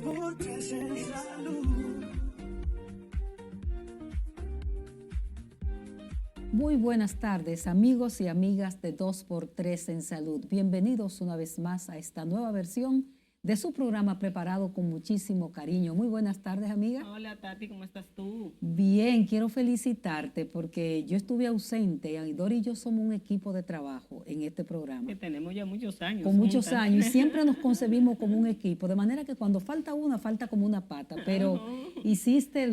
2x3 en salud. Muy buenas tardes, amigos y amigas de 2x3 en Salud. Bienvenidos una vez más a esta nueva versión de su programa preparado con muchísimo cariño. Muy buenas tardes, amiga. Hola, Tati, ¿cómo estás tú? Bien, quiero felicitarte porque yo estuve ausente y Dori y yo somos un equipo de trabajo en este programa. Que tenemos ya muchos años. Con muchos juntas. años y siempre nos concebimos como un equipo, de manera que cuando falta una, falta como una pata, pero hiciste,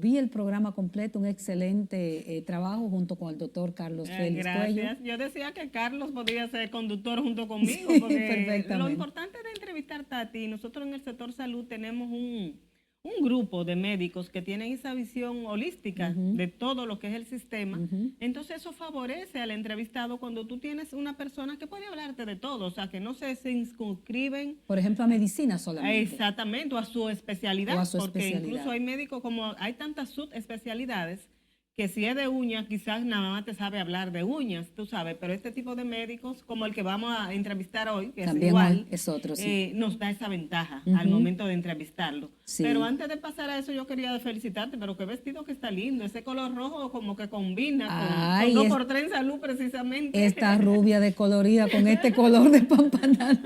vi el programa completo, un excelente trabajo junto con el doctor Carlos Félix Cuello. Gracias. Yo decía que Carlos podía ser conductor junto conmigo, Sí, porque perfectamente. lo importante de entrevistar, Tati, nosotros en el sector salud tenemos un grupo de médicos que tienen esa visión holística de todo lo que es el sistema. Entonces eso favorece al entrevistado cuando tú tienes una persona que puede hablarte de todo, o sea, que no se inscriben. Por ejemplo, a medicina solamente. Exactamente, o a su especialidad, O a su porque especialidad. incluso hay médicos, como hay tantas subespecialidades, que si es de uñas, quizás nada más te sabe hablar de uñas, tú sabes, pero este tipo de médicos, como el que vamos a entrevistar hoy, que También es igual, es otro, sí. nos da esa ventaja al momento de entrevistarlo. Sí. Pero antes de pasar a eso, yo quería felicitarte, pero qué vestido que está lindo, ese color rojo como que combina Ay, con 2x3 en salud precisamente. Esta rubia de colorida con este color de pampanal.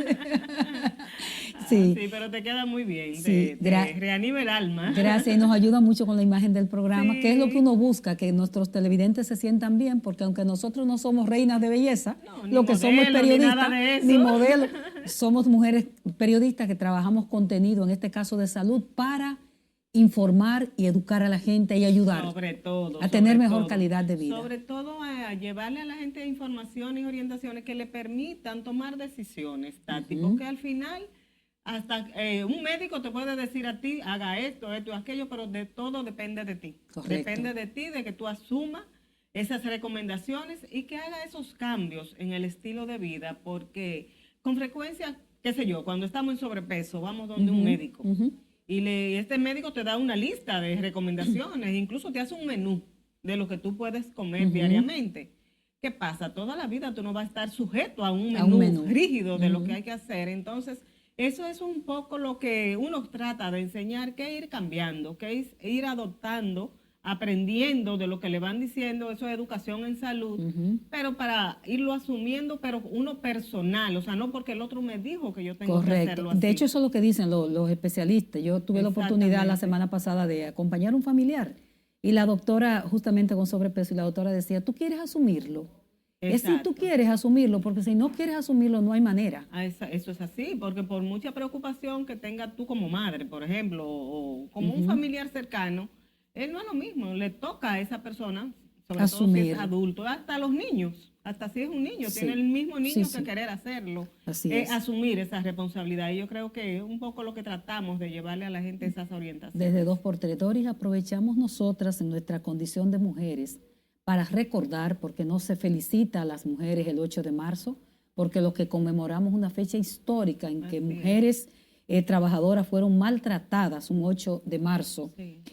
Sí. Sí, pero te queda muy bien, Sí, te reanima el alma. Gracias, y nos ayuda mucho con la imagen del programa, Sí. que es lo que uno busca, que nuestros televidentes se sientan bien, porque aunque nosotros no somos reinas de belleza, No, ni lo que somos es modelo, ni periodistas, nada de eso. ni modelos, somos mujeres periodistas que trabajamos contenido, en este caso de salud, para informar y educar a la gente y ayudar Sobre todo, a tener sobre mejor todo. Calidad de vida. Sobre todo a llevarle a la gente información y orientaciones que le permitan tomar decisiones, Tati, porque al final hasta un médico te puede decir a ti, haga esto, esto, aquello, pero de todo depende de ti. Correcto. Depende de ti, de que tú asumas esas recomendaciones y que haga esos cambios en el estilo de vida, porque con frecuencia, qué sé yo, cuando estamos en sobrepeso, vamos donde un médico. Y este médico te da una lista de recomendaciones, incluso te hace un menú de lo que tú puedes comer diariamente. ¿Qué pasa? Toda la vida tú no vas a estar sujeto a un menú rígido de lo que hay que hacer. Entonces, eso es un poco lo que uno trata de enseñar, que ir cambiando, que es ir adoptando, aprendiendo de lo que le van diciendo, eso es educación en salud, pero para irlo asumiendo, pero uno personal, o sea, no porque el otro me dijo que yo tengo que hacerlo así. De hecho, eso es lo que dicen los especialistas. Yo tuve la oportunidad la semana pasada de acompañar a un familiar y la doctora, justamente con sobrepeso, y la doctora decía, ¿tú quieres asumirlo? Es si tú quieres asumirlo, porque si no quieres asumirlo, no hay manera. Eso es así, porque por mucha preocupación que tengas tú como madre, por ejemplo, o como un familiar cercano, él no es lo mismo, le toca a esa persona, sobre todo si es adulto, hasta los niños, hasta si es un niño, tiene el mismo niño que querer hacerlo, asumir esa responsabilidad. Y yo creo que es un poco lo que tratamos de llevarle a la gente esas orientaciones. Desde 2x3, Doris, aprovechamos nosotras en nuestra condición de mujeres para recordar, porque no se felicita a las mujeres el 8 de marzo, porque lo que conmemoramos una fecha histórica en que mujeres trabajadoras fueron maltratadas un 8 de marzo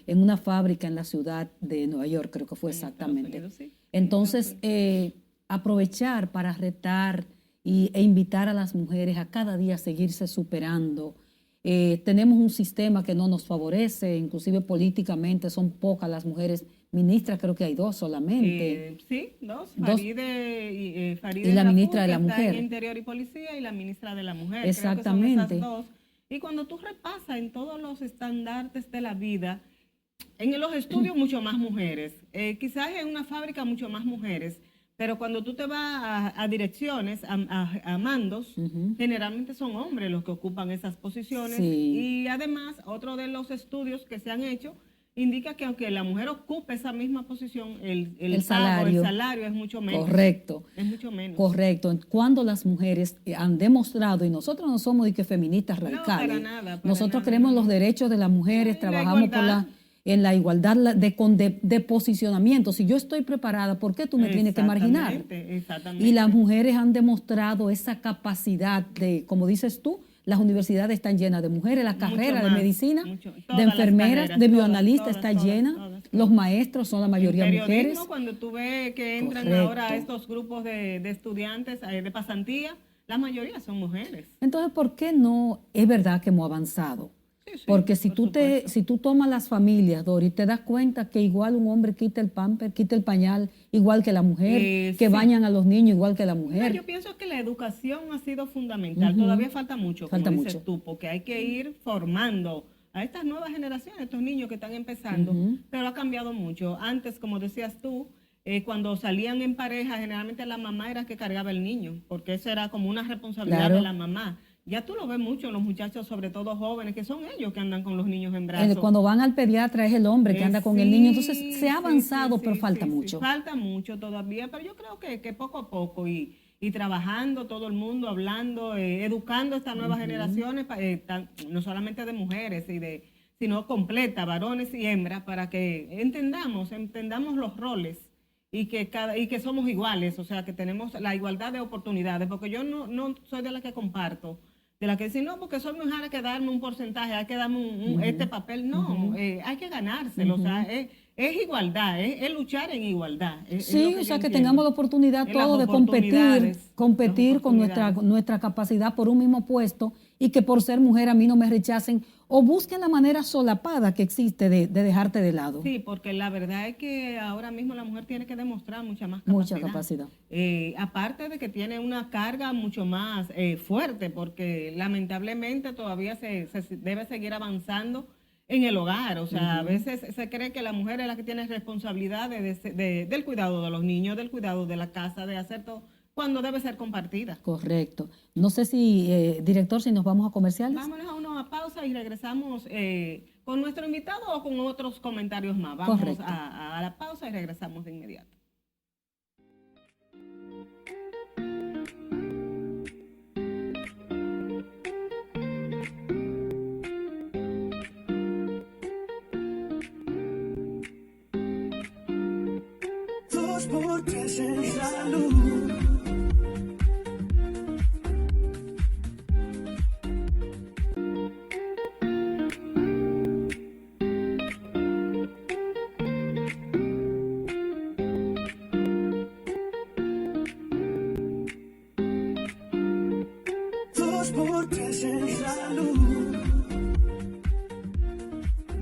en una fábrica en la ciudad de Nueva York, creo que fue exactamente. Entonces, aprovechar para retar e invitar a las mujeres a cada día seguirse superando. Tenemos un sistema que no nos favorece, inclusive políticamente son pocas las mujeres ministras, creo que hay 2 solamente. Sí, 2. Faride y la ministra de la Mujer. Mujer. Está en Interior y Policía, y la ministra de la Mujer. Exactamente. Creo que son esas 2. Y cuando tú repasas en todos los estandartes de la vida, en los estudios mucho más mujeres, quizás en una fábrica mucho más mujeres, pero cuando tú te vas a direcciones, a mandos, generalmente son hombres los que ocupan esas posiciones. Y además, otro de los estudios que se han hecho indica que aunque la mujer ocupe esa misma posición, el salario es mucho menos. Correcto. Es mucho menos. Correcto. Cuando las mujeres han demostrado, y nosotros no somos de que feministas radicales, no, para nada, nosotros queremos los derechos de las mujeres, trabajamos en la igualdad de posicionamiento. Si yo estoy preparada, ¿por qué tú me tienes que marginar? Exactamente. Y las mujeres han demostrado esa capacidad de, como dices tú, las universidades están llenas de mujeres, la carrera de medicina, de enfermeras, de bioanalistas está llena, los maestros son la mayoría mujeres. Cuando tú ves que entran ahora a estos grupos de estudiantes de pasantía, la mayoría son mujeres. Entonces, ¿por qué no? Es verdad que hemos avanzado. Sí, sí, Porque si por supuesto. si tú tomas las familias, Dori, te das cuenta que igual un hombre quita el pamper, quita el pañal, igual que la mujer, que Sí. bañan a los niños igual que la No, mujer. yo pienso que la educación ha sido fundamental. Ujú. Todavía falta mucho, como Falta dices mucho. tú, porque hay que ir formando a estas nuevas generaciones, estos niños que están empezando, Ujú. pero ha cambiado mucho. Antes, como decías tú, cuando salían en pareja, generalmente la mamá era que cargaba el niño, porque eso era como una responsabilidad Claro. de la mamá. Ya tú lo ves mucho en los muchachos, sobre todo jóvenes, que son ellos que andan con los niños en brazos. Cuando van al pediatra es el hombre que anda con el niño. Entonces se ha avanzado, pero falta sí. mucho. Falta mucho todavía, pero yo creo que poco a poco y trabajando todo el mundo, hablando, educando a estas nuevas generaciones, no solamente de mujeres, sino completa, varones y hembras, para que entendamos los roles y que somos iguales, o sea, que tenemos la igualdad de oportunidades, porque yo no soy de la que comparto, de la que dice, no, porque soy mujer, hay que darme un porcentaje, hay que darme este papel. No, hay que ganárselo. O sea, es igualdad, es luchar en igualdad. Es lo Sí, que o yo sea, que entiendo. tengamos la oportunidad Es las todo de oportunidades, competir las con oportunidades. nuestra capacidad por un mismo puesto y que por ser mujer a mí no me rechacen o busquen la manera solapada que existe de dejarte de lado. Sí, porque la verdad es que ahora mismo la mujer tiene que demostrar mucha más Mucha capacidad. capacidad. Aparte de que tiene una carga mucho más fuerte, porque lamentablemente todavía se debe seguir avanzando en el hogar. O sea, a veces se cree que la mujer es la que tiene responsabilidades del cuidado de los niños, del cuidado de la casa, de hacer todo, cuando debe ser compartida. Correcto. No sé si, director, si nos vamos a comerciales. Vámonos a una pausa y regresamos con nuestro invitado o con otros comentarios más. Vamos Correcto. a la pausa y regresamos de inmediato. Dos por tres en salud. Dos por tres en salud.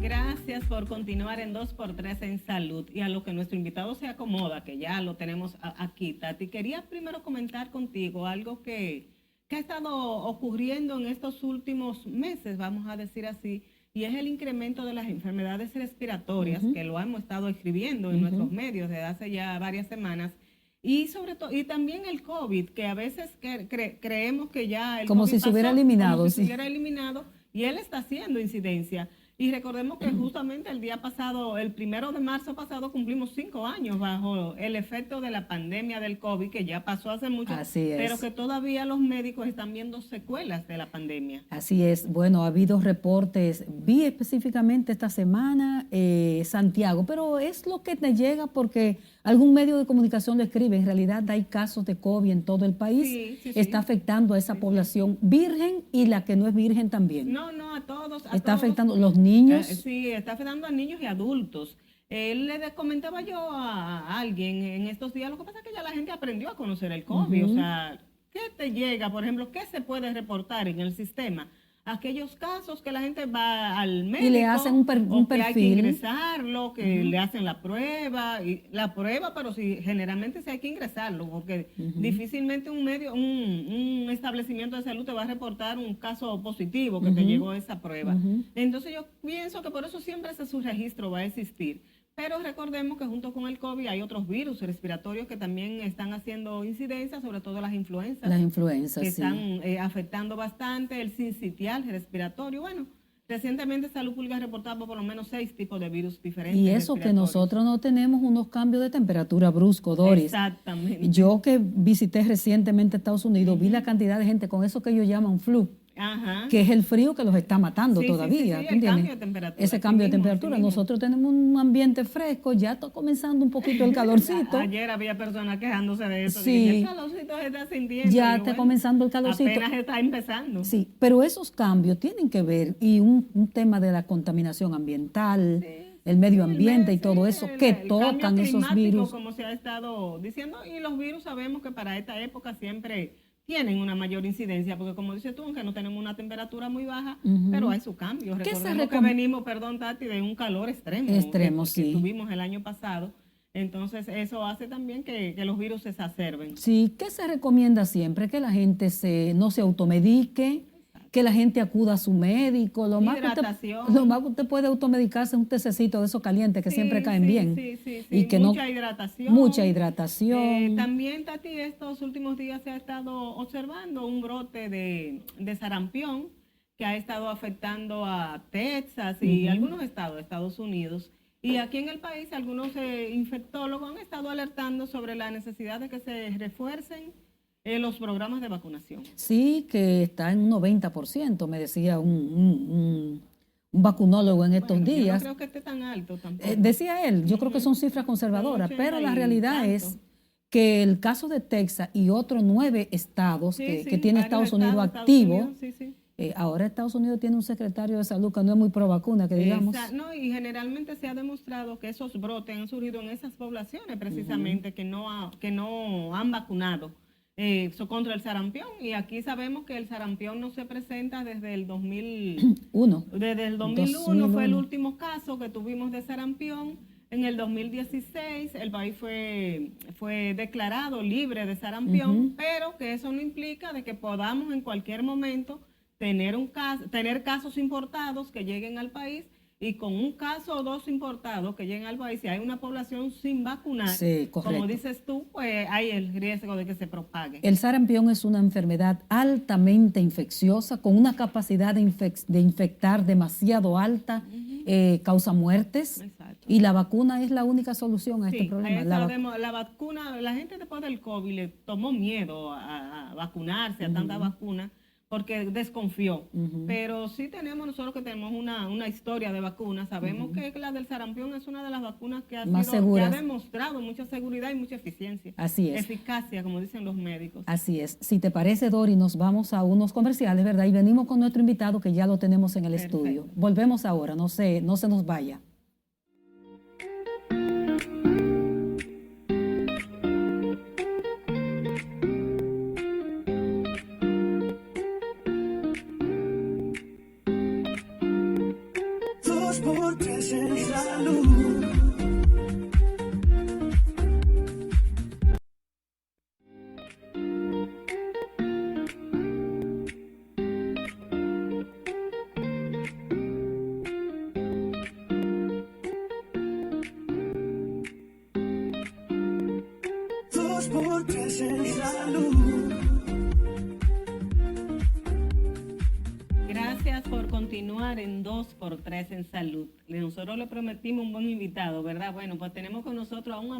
Gracias por continuar en 2x3 en salud y a lo que nuestro invitado se acomoda, que ya lo tenemos aquí, Tati. Quería primero comentar contigo algo que ha estado ocurriendo en estos últimos meses, vamos a decir así, y es el incremento de las enfermedades respiratorias, que lo hemos estado escribiendo en nuestros medios desde hace ya varias semanas. Y sobre todo, y también el COVID, que a veces creemos que ya el Como COVID si se hubiera eliminado, como si se sí. hubiera eliminado, y él está haciendo incidencia. Y recordemos que justamente el día pasado, el 1 de marzo pasado, cumplimos 5 años bajo el efecto de la pandemia del COVID, que ya pasó hace mucho, Así es. pero que todavía los médicos están viendo secuelas de la pandemia. Así es. Bueno, ha habido reportes. Vi específicamente esta semana Santiago, pero es lo que te llega porque algún medio de comunicación lo escribe. En realidad hay casos de COVID en todo el país. Sí. Está afectando a esa población virgen y la que no es virgen también. No, a todos. Está afectando a los niños. Sí, está afectando a niños y adultos. Comentaba yo a alguien en estos días, lo que pasa es que ya la gente aprendió a conocer el COVID. O sea, ¿qué te llega? Por ejemplo, ¿qué se puede reportar en el sistema? Aquellos casos que la gente va al médico Y le hacen un o que hay que perfil. ingresarlo, que le hacen la prueba, pero sí, generalmente sí hay que ingresarlo, porque difícilmente un establecimiento de salud te va a reportar un caso positivo que te llegó esa prueba. Entonces yo pienso que por eso siempre ese subregistro va a existir. Pero recordemos que junto con el COVID hay otros virus respiratorios que también están haciendo incidencia, sobre todo las influencias. Las influencias, Que sí. están afectando bastante, el sincitial respiratorio. Bueno, recientemente Salud Pública ha reportado por lo menos 6 tipos de virus diferentes. Y eso que respiratorios. nosotros no tenemos unos cambios de temperatura brusco, Doris. Exactamente. Yo que visité recientemente Estados Unidos, vi la cantidad de gente con eso que ellos llaman flu, Ajá. que es el frío que los está matando Sí, todavía. sí, ¿tú el entiendes? cambio de temperatura, Ese así cambio de mismo, temperatura. así mismo. Nosotros tenemos un ambiente fresco, ya está comenzando un poquito el calorcito. Ayer había personas quejándose de eso. Sí. Dije, el calorcito se está sintiendo. Ya Y está bueno, comenzando el calorcito. Apenas está empezando. Sí, pero esos cambios tienen que ver, y un tema de la contaminación ambiental, el medio ambiente y todo eso, que el tocan cambio esos climático, virus. como se ha estado diciendo, y los virus sabemos que para esta época siempre tienen una mayor incidencia, porque como dices tú, aunque no tenemos una temperatura muy baja, pero hay su cambio. ¿Qué se Recordemos que venimos, perdón, Tati, de un calor extremo. Extremo, que sí. tuvimos el año pasado. Entonces, eso hace también que los virus se exacerben. Sí, ¿qué se recomienda siempre? Que la gente no se automedique, que la gente acuda a su médico. Lo más que usted puede automedicarse es un tececito de esos calientes que siempre caen bien. Sí. Y que mucha hidratación. Mucha hidratación. También, Tati, estos últimos días se ha estado observando un brote de sarampión que ha estado afectando a Texas y algunos estados de Estados Unidos. Y aquí en el país algunos infectólogos han estado alertando sobre la necesidad de que se refuercen los programas de vacunación. Sí, que está en un 90%, me decía un vacunólogo en estos días. Yo no creo que esté tan alto tampoco. Decía él, yo creo que son cifras conservadoras, pero la realidad es que el caso de Texas y otros 9 estados que tiene Estados Unidos activo, ahora Estados Unidos tiene un secretario de salud que no es muy pro vacuna, que digamos. No, y generalmente se ha demostrado que esos brotes han surgido en esas poblaciones precisamente que no han vacunado contra el sarampión. Y aquí sabemos que el sarampión no se presenta desde el 2001. Desde el 2001 fue el último caso que tuvimos de sarampión. En el 2016 el país fue declarado libre de sarampión, pero que eso no implica de que podamos en cualquier momento tener casos importados que lleguen al país, y con un caso o 2 importados que lleguen al país, si hay una población sin vacunar, como dices tú, pues hay el riesgo de que se propague. El sarampión es una enfermedad altamente infecciosa, con una capacidad de infectar demasiado alta, causa muertes. Exacto. Y la vacuna es la única solución a este problema. La vacuna, la gente después del COVID le tomó miedo a vacunarse, a tanta vacuna, porque desconfió. Pero sí nosotros que tenemos una historia de vacunas, sabemos que la del sarampión es una de las vacunas que ha demostrado mucha seguridad y mucha eficiencia. Así es. Eficacia, como dicen los médicos. Así es. Si te parece, Dori, nos vamos a unos comerciales, ¿verdad? Y venimos con nuestro invitado que ya lo tenemos en el estudio. Volvemos ahora, no se nos vaya. Por tres en salud. Dos por tres en salud. Gracias por continuar en 2x3 en salud. Nosotros le prometimos un buen invitado, ¿verdad? Bueno, pues tenemos con nosotros a un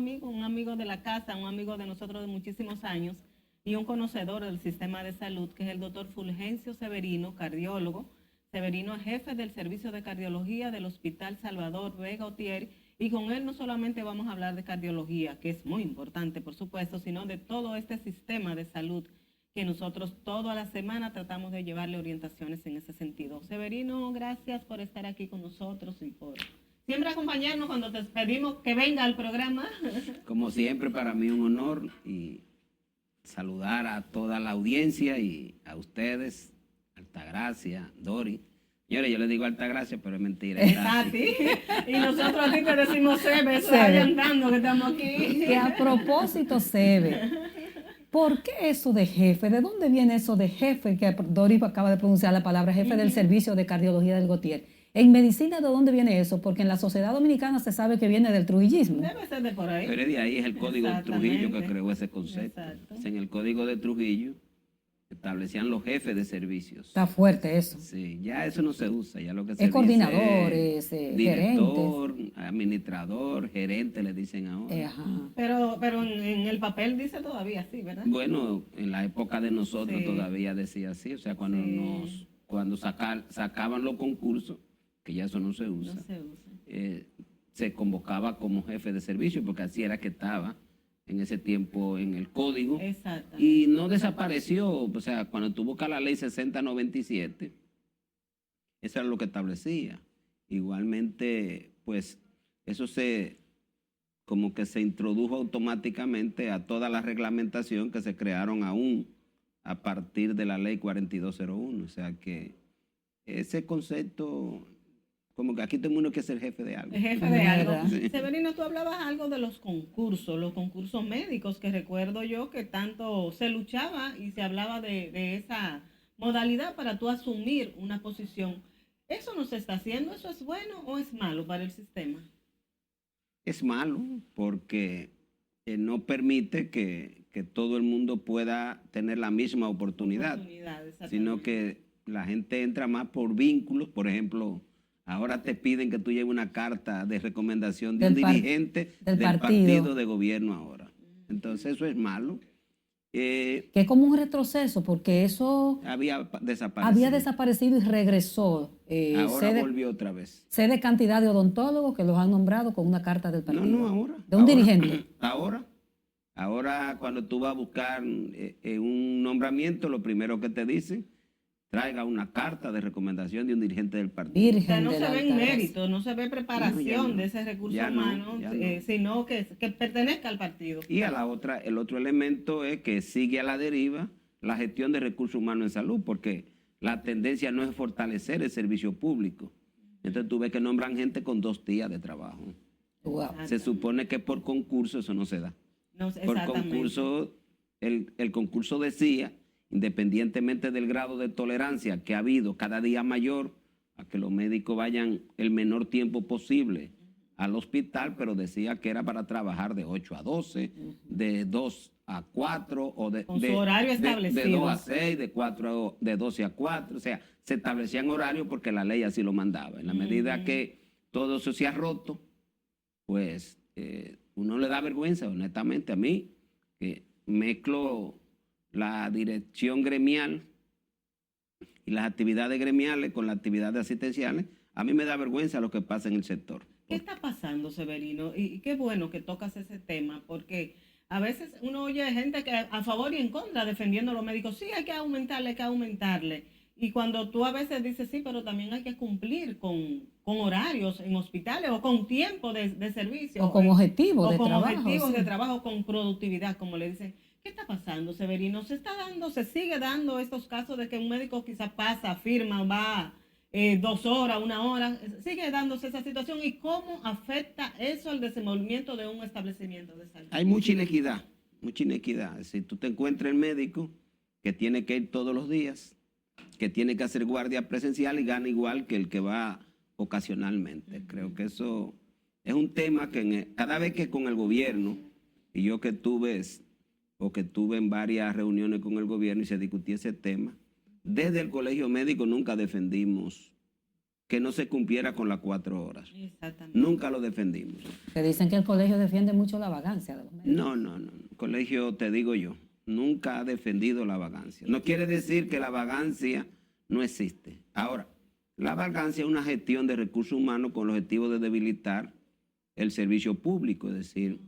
amigo de la casa, un amigo de nosotros de muchísimos años y un conocedor del sistema de salud, que es el doctor Fulgencio Severino, cardiólogo. Severino es jefe del servicio de cardiología del Hospital Salvador Vega Otier, y con él no solamente vamos a hablar de cardiología, que es muy importante, por supuesto, sino de todo este sistema de salud que nosotros toda la semana tratamos de llevarle orientaciones en ese sentido. Severino, gracias por estar aquí con nosotros y por siempre acompañarnos cuando te pedimos que venga al programa. Como siempre, para mí un honor y saludar a toda la audiencia y a ustedes, Altagracia, Dori. Señores, yo le digo Altagracia, pero es mentira. A ti. Y nosotros a ti te decimos Sebe, eso adelantando que estamos aquí. Que a propósito, Sebe, ¿por qué eso de jefe? ¿De dónde viene eso de jefe? Que Doris acaba de pronunciar la palabra jefe del servicio de cardiología del Gotier. En medicina, ¿de dónde viene eso? Porque en la sociedad dominicana se sabe que viene del trujillismo. Debe ser de por ahí. Pero de ahí es el código de Trujillo que creó ese concepto. En el código de Trujillo establecían los jefes de servicios. Está fuerte eso. Sí, ya eso no se usa, ya lo que se es dice coordinadores, director, gerentes. Administrador, gerente le dicen ahora. Ajá. Pero en el papel dice todavía así, ¿verdad? Bueno, en la época de nosotros todavía decía así, o sea, cuando sacaban los concursos, que ya eso no se usa, se convocaba como jefe de servicio, porque así era que estaba en ese tiempo en el código. Y no desapareció, o sea, cuando tú buscas la ley 6097, eso era lo que establecía. Igualmente, pues, eso como que se introdujo automáticamente a toda la reglamentación que se crearon aún a partir de la ley 4201. O sea que ese concepto, como que aquí todo el mundo quiere ser jefe de algo. El jefe de algo. Sí. Severino, tú hablabas algo de los concursos médicos, que recuerdo yo que tanto se luchaba y se hablaba de esa modalidad para tú asumir una posición. ¿Eso no se está haciendo? ¿Eso es bueno o es malo para el sistema? Es malo porque no permite que todo el mundo pueda tener la misma oportunidad, sino que la gente entra más por vínculos. Por ejemplo, ahora te piden que tú lleves una carta de recomendación de un dirigente del partido de gobierno ahora. Entonces eso es malo. Que es como un retroceso, porque eso había desaparecido y regresó. Ahora volvió otra vez. Sé de cantidad de odontólogos que los han nombrado con una carta del partido. No, ahora. De un dirigente. Ahora cuando tú vas a buscar un nombramiento, lo primero que te dicen, traiga una carta de recomendación de un dirigente del partido. O sea, no se ve mérito, no se ve preparación de ese recurso humano, sino que pertenezca al partido. Y el otro elemento es que sigue a la deriva la gestión de recursos humanos en salud, porque la tendencia no es fortalecer el servicio público. Entonces tú ves que nombran gente con 2 días de trabajo. Wow. Se supone que por concurso eso no se da. No, por concurso, el concurso decía, independientemente del grado de tolerancia que ha habido cada día mayor, a que los médicos vayan el menor tiempo posible al hospital, pero decía que era para trabajar de 8 a 12, de 2 a 4, o con su horario establecido. De 2 a 6, de 12 a 4, o sea, se establecían horarios porque la ley así lo mandaba. En la medida que todo eso se ha roto, pues uno le da vergüenza, honestamente, a mí, que mezclo la dirección gremial y las actividades gremiales con las actividades asistenciales. A mí me da vergüenza lo que pasa en el sector. ¿Qué está pasando, Severino? Y qué bueno que tocas ese tema, porque a veces uno oye gente que a favor y en contra defendiendo a los médicos. Sí, hay que aumentarle. Y cuando tú a veces dices, sí, pero también hay que cumplir con horarios en hospitales o con tiempo de servicio. O con objetivos de trabajo. Objetivos de trabajo, con productividad, como le dicen. ¿Qué está pasando, Severino? ¿Se sigue dando estos casos de que un médico quizás pasa, firma, va 2 horas, 1 hora? ¿Sigue dándose esa situación? ¿Y cómo afecta eso al desenvolvimiento de un establecimiento de salud? Hay mucha inequidad. Si tú te encuentras el médico que tiene que ir todos los días, que tiene que hacer guardia presencial y gana igual que el que va ocasionalmente. Creo que eso es un tema que cada vez que con el gobierno, y yo que tuve en varias reuniones con el gobierno y se discutía ese tema, desde el colegio médico nunca defendimos que no se cumpliera con las 4 horas. Exactamente. Nunca lo defendimos. Que dicen que el colegio defiende mucho la vagancia de los médicos. No. El colegio, te digo yo, nunca ha defendido la vagancia. No quiere decir que la vagancia no existe. Ahora, la vagancia es una gestión de recursos humanos con el objetivo de debilitar el servicio público. Es decir,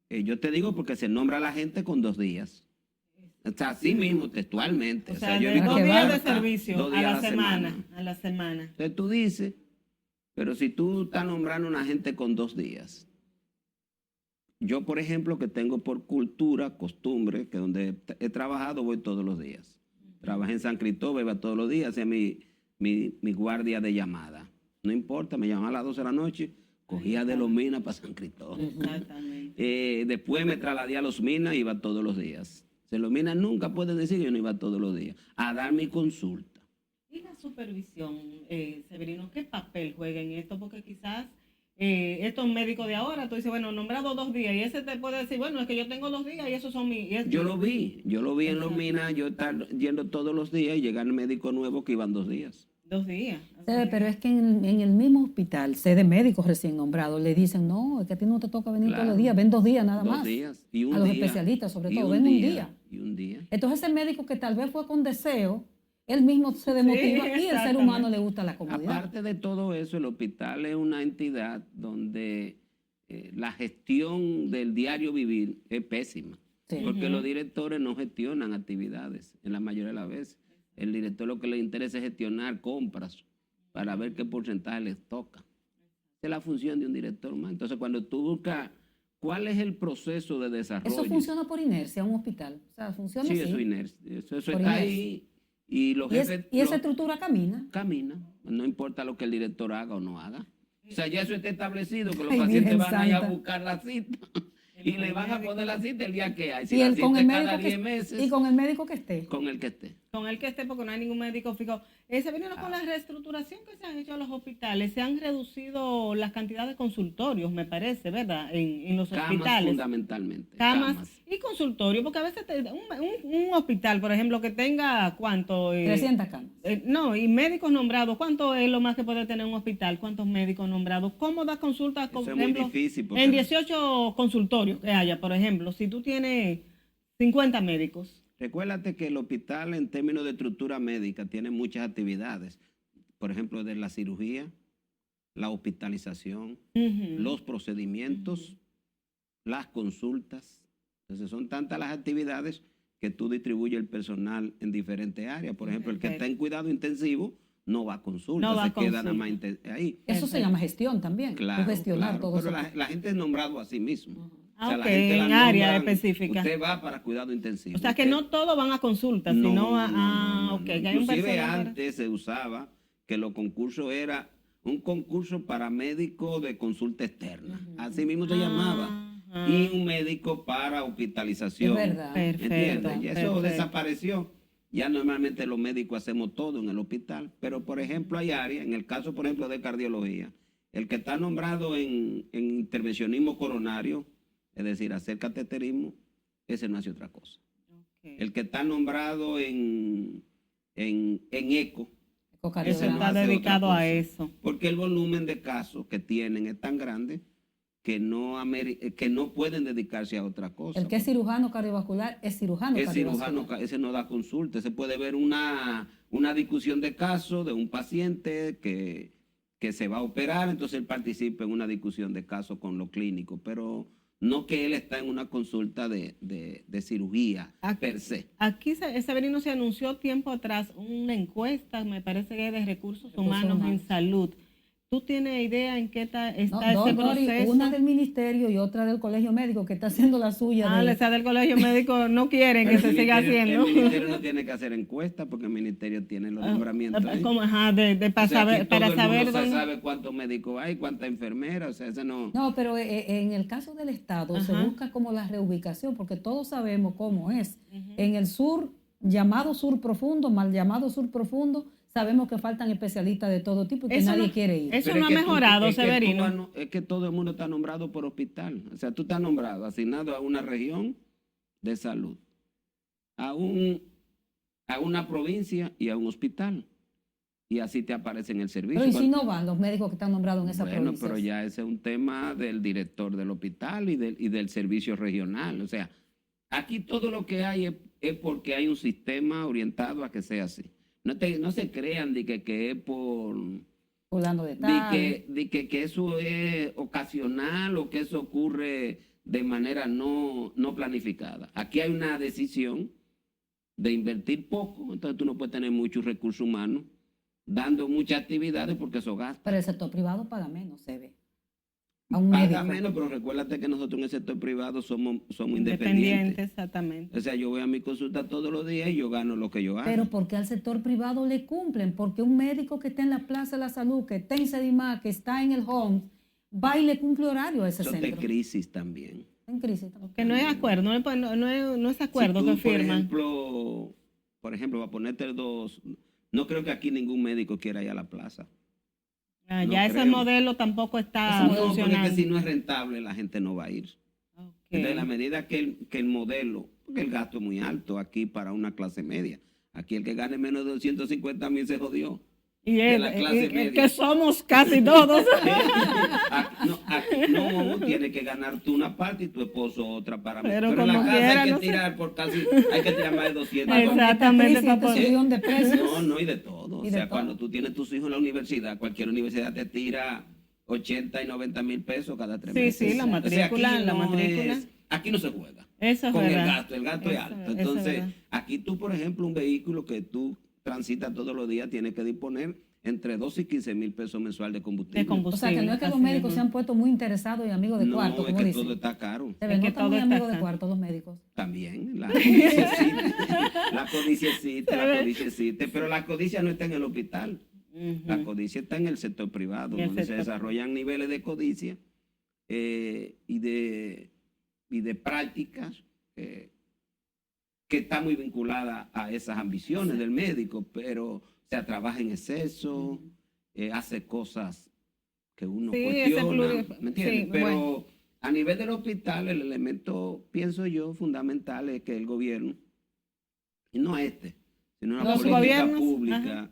yo te digo porque se nombra a la gente con 2 días. O sea, así mismo, textualmente. O sea, yo he visto 2 días de cartas, servicio 2 días a la semana. Entonces tú dices, pero si tú estás nombrando a una gente con 2 días. Yo, por ejemplo, que tengo por cultura, costumbre, que donde he trabajado voy todos los días. Trabajé en San Cristóbal, iba todos los días, hacía mi guardia de llamada. No importa, me llamaban a las 12 de la noche, cogía de Los Minas para San Cristóbal. Exactamente. Después me trasladé a Los Minas y iba todos los días. Los Minas nunca pueden decir que yo no iba todos los días a dar mi consulta. ¿Y la supervisión, Severino, qué papel juega en esto? Porque quizás estos médicos de ahora, tú dices, bueno, nombrado 2 días, y ese te puede decir, bueno, es que yo tengo 2 días y esos son mis... Yo lo vi en Los Minas, yo estar yendo todos los días y llegar médico nuevo que iban 2 días. 2 días. Pero es que en el mismo hospital, sé de médicos recién nombrados, le dicen, no, es que a ti no te toca venir todos los días, ven 2 días nada más. 2 días. Y un a los día, especialistas, sobre todo, ven un día. Y un día. Entonces ese médico que tal vez fue con deseo, él mismo se desmotiva y el ser humano le gusta la comodidad. Aparte de todo eso, el hospital es una entidad donde la gestión del diario vivir es pésima. Sí. Porque los directores no gestionan actividades en la mayoría de las veces. El director lo que le interesa es gestionar compras para ver qué porcentaje les toca. Esa es la función de un director más. Entonces, cuando tú buscas ¿cuál es el proceso de desarrollo? Eso funciona por inercia, un hospital. O sea, funciona Sí, así. eso es inercia. Eso Por está inercia. ahí y los jefes... Y esa estructura camina. camina, no importa lo que el director haga o no haga. O sea, ya eso está establecido, que los Ay, pacientes Virgen van a ir a Santa. buscar la cita y le van a poner la cita el día que hay. Si Y la el, cita con el es médico cada que 10 meses, y con el médico que esté. con el que esté. Con el que esté, porque no hay ningún médico fijo. Se vino con la reestructuración que se han hecho a los hospitales, se han reducido las cantidades de consultorios, me parece, ¿verdad? En los Camas hospitales. fundamentalmente. Camas y consultorios, porque a veces un hospital, por ejemplo, que tenga ¿cuánto? 300 camas. No, y médicos nombrados, ¿cuánto es lo más que puede tener un hospital? ¿Cuántos médicos nombrados? ¿Cómo da consultas, por Eso es muy ejemplo, difícil porque- en 18 consultorios que haya, por ejemplo, si tú tienes 50 médicos? Recuérdate que el hospital en términos de estructura médica tiene muchas actividades. Por ejemplo, de la cirugía, la hospitalización, los procedimientos, las consultas. Entonces son tantas las actividades que tú distribuyes el personal en diferentes áreas. Por ejemplo, el que está en cuidado intensivo no va a consulta, No va se a queda nada consulta. más ahí. Eso se llama gestión también. Claro, Tú gestionar claro, todo pero eso. la gente es nombrado a sí mismo. Ah, la ok, gente la en área nombran, específica. Usted va para cuidado intensivo. O sea, que Usted- no todos van a consultas, no, sino a... no, ok, no. que hay un Inclusive personal para- antes se usaba que los concursos era un concurso para médico de consulta externa. Así mismo se llamaba. Ajá. Y un médico para hospitalización. Es verdad. Perfecto. ¿Entiendes? Y eso perfecto. desapareció. Ya normalmente los médicos hacemos todo en el hospital, pero por ejemplo hay áreas, en el caso por ejemplo de cardiología, el que está nombrado en intervencionismo coronario, es decir, hacer cateterismo, ese no hace otra cosa. Ok. El que está nombrado en eco, Eso Ecocardiograma. está hace otra dedicado a cosa. eso. porque el volumen de casos que tienen es tan grande que no pueden dedicarse a otra cosa. El que es cirujano cardiovascular es cirujano Es cardiovascular. cirujano, ese no da consulta, se puede ver una discusión de caso de un paciente que se va a operar, entonces él participa en una discusión de caso con lo clínico, pero no que él está en una consulta de cirugía per se. Aquí, Severino, se anunció tiempo atrás una encuesta, me parece que es de recursos humanos en humanos. salud. ¿Tú tienes idea en qué está No, ese Dori, proceso? una del ministerio y otra del colegio médico que está haciendo la suya. Ah, de- esa del colegio médico no quieren que Pero se el siga ministerio- haciendo. El ministerio no tiene que hacer encuestas porque el ministerio tiene los nombramientos ahí. Como, ajá, para O sea, aquí saber, todo para el saber mundo dónde- sabe cuántos médicos hay, cuántas enfermeras, o sea, ese no... No, pero en el caso del Estado se Ajá. busca como la reubicación, porque todos sabemos cómo es. En el sur, llamado sur profundo, mal llamado sur profundo, sabemos que faltan especialistas de todo tipo y que Eso nadie no- quiere ir. eso Pero no ha es que tú- mejorado, es que tú Severino. es que todo el mundo está nombrado por hospital. O sea, tú estás nombrado, asignado a una región de salud, a una provincia y a un hospital. Y así te aparece en el servicio. Pero ¿y si no van los médicos que están nombrados en esa Bueno, provincia? pero ya ese es un tema del director del hospital y del servicio regional. O sea, aquí todo lo que hay es porque hay un sistema orientado a que sea así. No se crean de que es por... Fulano de tal. de que eso es ocasional o que eso ocurre de manera no planificada. Aquí hay una decisión de invertir poco, entonces tú no puedes tener muchos recursos humanos dando muchas actividades porque eso gasta. Pero el sector privado paga menos, se ve. A un Paga médico. menos, pero recuérdate que nosotros en el sector privado somos Independiente, independientes. exactamente. O sea, yo voy a mi consulta todos los días y yo gano lo que yo hago. Pero porque al sector privado le cumplen, porque un médico que está en la Plaza de la Salud, que está en Sedimá, que está en el home, va y le cumple horario a ese Eso de centro. crisis también. En crisis también. Que no es acuerdo, no es acuerdo Si tú, que firman. por ejemplo, para ponerte dos, no creo que aquí ningún médico quiera ir a la plaza. Ah, no ya ese creo. modelo tampoco está No, porque es funcionando. que si no es rentable, la gente no va a ir. Ok. De la medida que el modelo, porque el gasto es muy alto aquí para una clase media. Aquí el que gane menos de 250,000 se jodió. Y de es, la clase media. que somos casi todos. Aquí no, tiene que ganar tú una parte y tu esposo otra para mí. Pero Pero en la como casa quiera, hay que no sé. tirar por casi, hay que tirar más de 200. Exactamente, Esta crisis, papá. este subidón de precios. No, y de todo. Y O de sea, todo. cuando tú tienes tus hijos en la universidad, cualquier universidad te tira 80 y 90,000 pesos cada 3 Sí, meses. sí, la O sea, matrícula, aquí la no matrícula. aquí no se juega Eso es con verdad. el gasto es Eso- alto. eso es Entonces, verdad. aquí tú, por ejemplo, un vehículo que tú transitas todos los días, tienes que disponer entre 12 y 15 mil pesos mensual de combustible. O sea, que no es que los médicos se han pueto muy interesados y amigos de cuarto, como es que dicen. todo está caro. Se ven, no están muy amigos de cuarto los médicos. También, la codicia existe, pero la codicia no está en el hospital. La codicia está en el sector privado, donde se desarrollan niveles de codicia y de prácticas que está muy vinculada a esas ambiciones del médico, pero se trabaja en exceso, hace cosas que uno cuestiona, ¿me entiendes? Pero a nivel del hospital, el elemento, pienso yo, fundamental es que el gobierno, y no sino una política pública,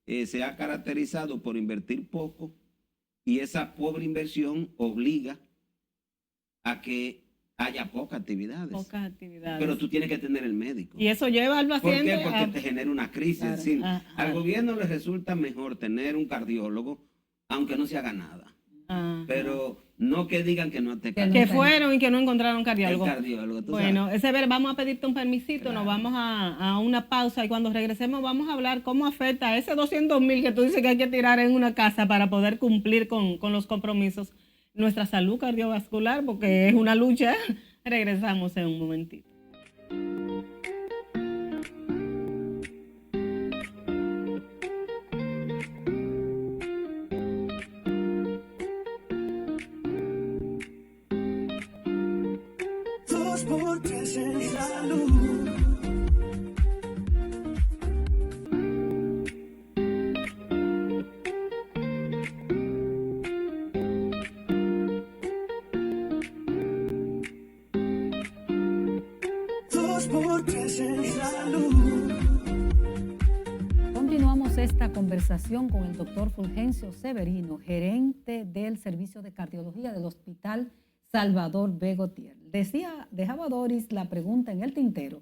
se ha caracterizado por invertir poco, y esa pobre inversión obliga a que haya pocas actividades. Pero tú tienes que tener el médico. Y eso lleva al paciente. ¿Por qué? Porque te genera una crisis. Claro. Es decir, al gobierno le resulta mejor tener un cardiólogo, aunque no se haga nada. Pero no que digan que no te que fueron y que no encontraron cardiólogo. Bueno, Sever, vamos a pedirte un permisito, claro. Nos vamos a una pausa y cuando regresemos vamos a hablar cómo afecta ese 200,000 que tú dices que hay que tirar en una casa para poder cumplir con los compromisos. Nuestra salud cardiovascular, porque es una lucha. Regresamos en un momentito. Dos por tres en salud. Continuamos esta conversación con el doctor Fulgencio Severino, gerente del Servicio de Cardiología del Hospital Salvador B. Gautier. Dejaba Doris la pregunta en el tintero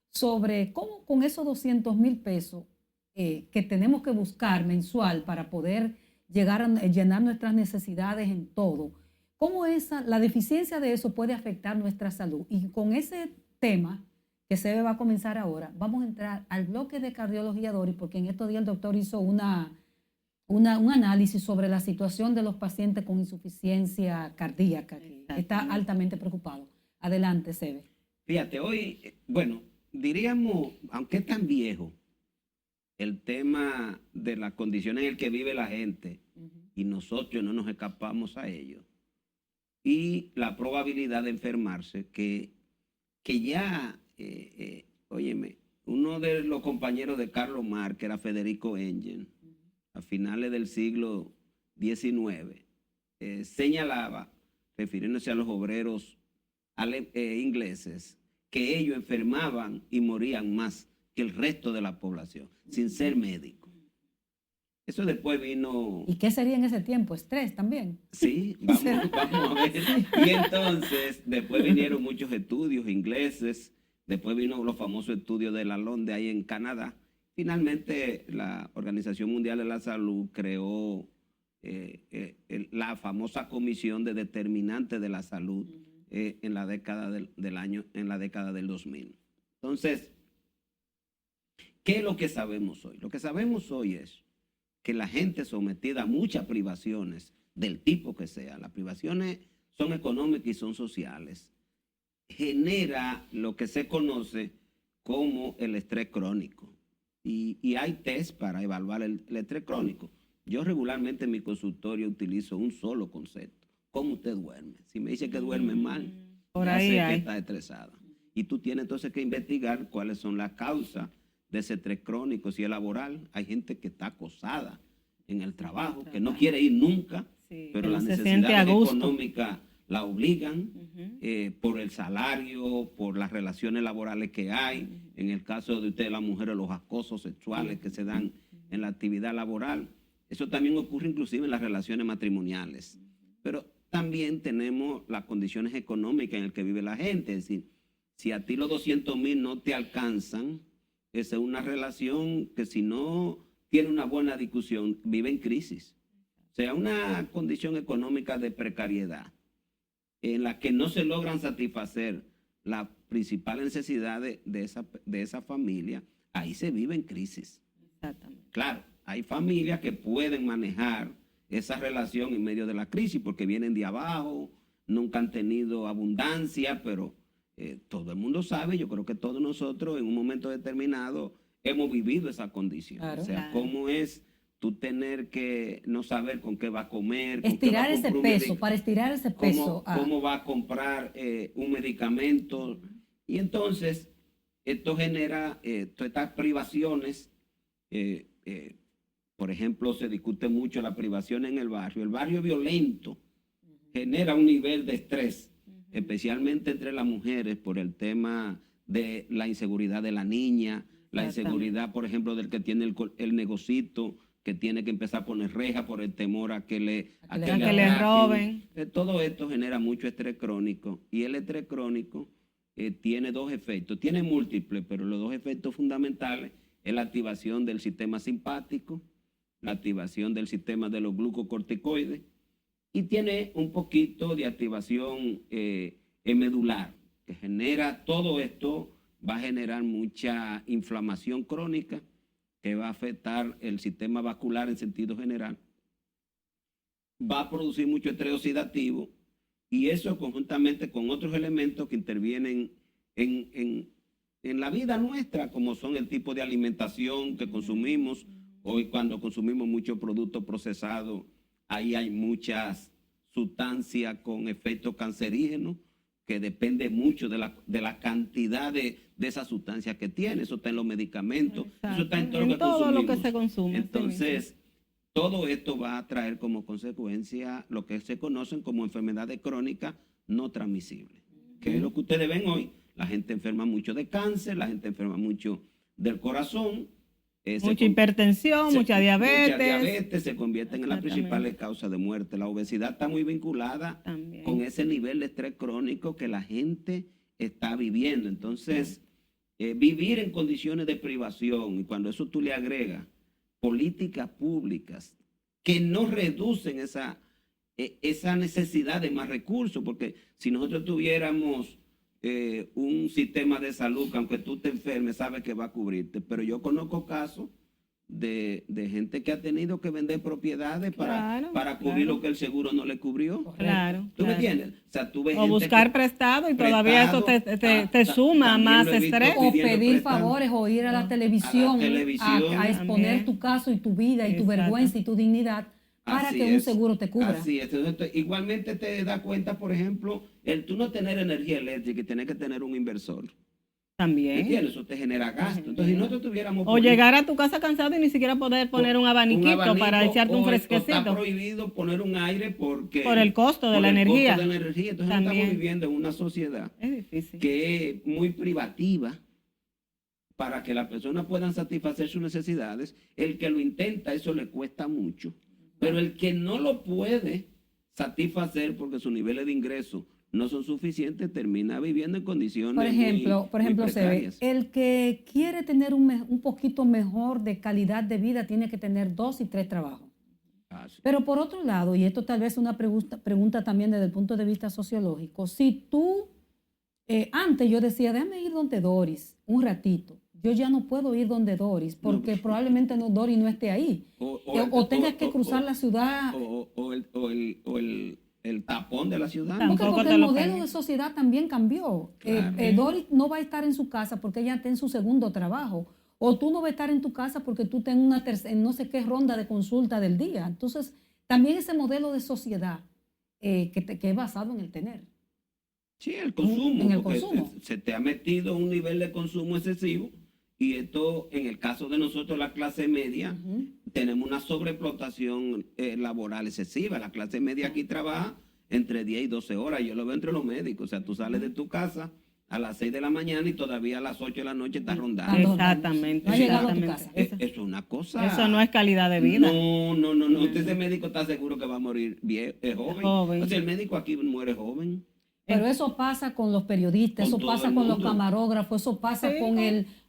sobre cómo con esos 200,000 pesos que tenemos que buscar mensual para poder llegar a llenar nuestras necesidades en todo, cómo la deficiencia de eso puede afectar nuestra salud. Y con ese tema que se va a comenzar ahora, vamos a entrar al bloque de cardiología, Doris, porque en estos días el doctor hizo un análisis sobre la situación de los pacientes con insuficiencia cardíaca, que está altamente preocupado. Adelante, Sebe. Fíjate, hoy, diríamos, aunque es tan viejo, el tema de las condiciones en las que vive la gente, y nosotros no nos escapamos a ello, y la probabilidad de enfermarse, que ya... óyeme, uno de los compañeros de Carlos Marx, que era Federico Engel, a finales del siglo XIX, señalaba, refiriéndose a los obreros ingleses, que ellos enfermaban y morían más que el resto de la población, sin ser médicos. Eso después vino... ¿Y qué sería en ese tiempo? ¿Estrés también? Sí, vamos a ver. Y entonces, después vinieron muchos estudios ingleses. Después vino los famosos estudios de Lalonde ahí en Canadá. Finalmente, la Organización Mundial de la Salud creó la famosa Comisión de Determinantes de la Salud en la década del 2000. Entonces, ¿qué es lo que sabemos hoy? Lo que sabemos hoy es que la gente sometida a muchas privaciones, del tipo que sea, las privaciones son económicas y son sociales, genera lo que se conoce como el estrés crónico. Y hay test para evaluar el estrés crónico. Yo regularmente en mi consultorio utilizo un solo concepto. ¿Cómo usted duerme? Si me dice que duerme mal, ya sé que está estresada. Y tú tienes entonces que investigar cuáles son las causas de ese estrés crónico. Si es laboral, hay gente que está acosada en el trabajo, que no quiere ir nunca, pero las necesidades económicas la obligan por el salario, por las relaciones laborales que hay. En el caso de ustedes, las mujeres, los acosos sexuales que se dan en la actividad laboral. Eso también ocurre inclusive en las relaciones matrimoniales. Pero también tenemos las condiciones económicas en las que vive la gente. Es decir, si a ti los 200,000 no te alcanzan, esa es una relación que si no tiene una buena discusión, vive en crisis. O sea, una condición económica de precariedad en la que no se logran satisfacer las principales necesidades de esa familia, ahí se vive en crisis. Exactamente. Claro, hay familias que pueden manejar esa relación en medio de la crisis porque vienen de abajo, nunca han tenido abundancia, pero todo el mundo sabe, yo creo que todos nosotros en un momento determinado hemos vivido esa condición. Claro. O sea, Claro. cómo es tú tener que no saber con qué va a comer, con qué va Estirar a ese comprar un peso, para estirar ese peso. cómo va a comprar un medicamento. Y entonces, esto genera todas estas privaciones. Por ejemplo, se discute mucho la privación en el barrio. El barrio violento genera un nivel de estrés, especialmente entre las mujeres, por el tema de la inseguridad de la niña, la inseguridad, por ejemplo, del que tiene el negocito, que tiene que empezar a poner reja por el temor a que le le roben. Todo esto genera mucho estrés crónico, y el estrés crónico tiene dos efectos, tiene múltiples, pero los dos efectos fundamentales es la activación del sistema simpático, la activación del sistema de los glucocorticoides, y tiene un poquito de activación medular, que genera todo esto, va a generar mucha inflamación crónica, que va a afectar el sistema vascular en sentido general, va a producir mucho estrés oxidativo, y eso conjuntamente con otros elementos que intervienen en la vida nuestra, como son el tipo de alimentación que consumimos. Hoy, cuando consumimos muchos productos procesados, ahí hay muchas sustancias con efectos cancerígenos, que depende mucho de la cantidad de esas sustancias que tiene. Eso está en los medicamentos, Exacto. eso está en todo, En lo, que todo lo que consumimos. se consume. Entonces, todo esto va a traer como consecuencia lo que se conocen como enfermedades crónicas no transmisibles, que es lo que ustedes ven hoy. La gente enferma mucho de cáncer, la gente enferma mucho del corazón. Mucha hipertensión, mucha diabetes. Mucha diabetes se convierten en las Exactamente. principales causas de muerte. La obesidad está muy vinculada También. con ese nivel de estrés crónico que la gente está viviendo. Entonces, vivir en condiciones de privación, y cuando eso tú le agregas políticas públicas que no reducen esa necesidad de más recursos, porque si nosotros tuviéramos un sistema de salud que aunque tú te enfermes sabes que va a cubrirte, pero yo conozco casos de gente que ha tenido que vender propiedades para cubrir lo que el seguro no le cubrió. Claro. ¿Tú me claro. entiendes? O sea, tú ves O gente buscar prestado y todavía eso te suma también más lo he visto estrés. O pidiendo pedir prestado. favores o ir a la televisión, a exponer También. tu caso y tu vida y tu Exacto. vergüenza y tu dignidad para Así que un es. seguro te cubra. Así es. Entonces, igualmente te das cuenta, por ejemplo, el tú no tener energía eléctrica y tener que tener un inversor. También. ¿Entiendes? Eso te genera gasto. Entonces, si nosotros tuviéramos... O llegar a tu casa cansado y ni siquiera poder poner un abaniquito para echarte un Está fresquecito. prohibido poner un aire porque... Por el costo de por la el energía. costo de la energía. Entonces, También. estamos viviendo en una sociedad Es difícil. que es muy privativa para que las personas puedan satisfacer sus necesidades. El que lo intenta, eso le cuesta mucho. Pero el que no lo puede satisfacer porque sus niveles de ingreso no son suficientes, termina viviendo en condiciones Por ejemplo, muy se ve, precarias. el que quiere tener un poquito mejor de calidad de vida tiene que tener 2 y 3 trabajos. Ah, sí. Pero por otro lado, y esto tal vez es una pregunta también desde el punto de vista sociológico, si tú, antes yo decía, déjame ir donde Doris un ratito, yo ya no puedo ir donde Doris porque probablemente Doris no esté ahí. O tengas que cruzar la ciudad. O el tapón de la ciudad. Tampoco Porque te el lo modelo permite. de sociedad también cambió. Claro. Doris no va a estar en su casa porque ella está en su segundo trabajo. O tú no vas a estar en tu casa porque tú estás en no sé qué ronda de consulta del día. Entonces, también ese modelo de sociedad que es basado en el tener. Sí, el consumo. En el porque consumo. se te ha metido un nivel de consumo excesivo. Y esto, en el caso de nosotros, la clase media, tenemos una sobreexplotación laboral excesiva. La clase media aquí trabaja entre 10 y 12 horas. Yo lo veo entre los médicos. O sea, tú sales de tu casa a las 6 de la mañana y todavía a las 8 de la noche estás rondando. Exactamente. No ha llegado a tu exactamente. casa. Eso es una cosa. Eso no es calidad de vida. No. Usted ese médico está seguro que va a morir joven. Joven. O sea, el médico aquí muere joven. Pero eso pasa con los periodistas, Con eso todo pasa el con los mundo. camarógrafos, eso pasa Sí,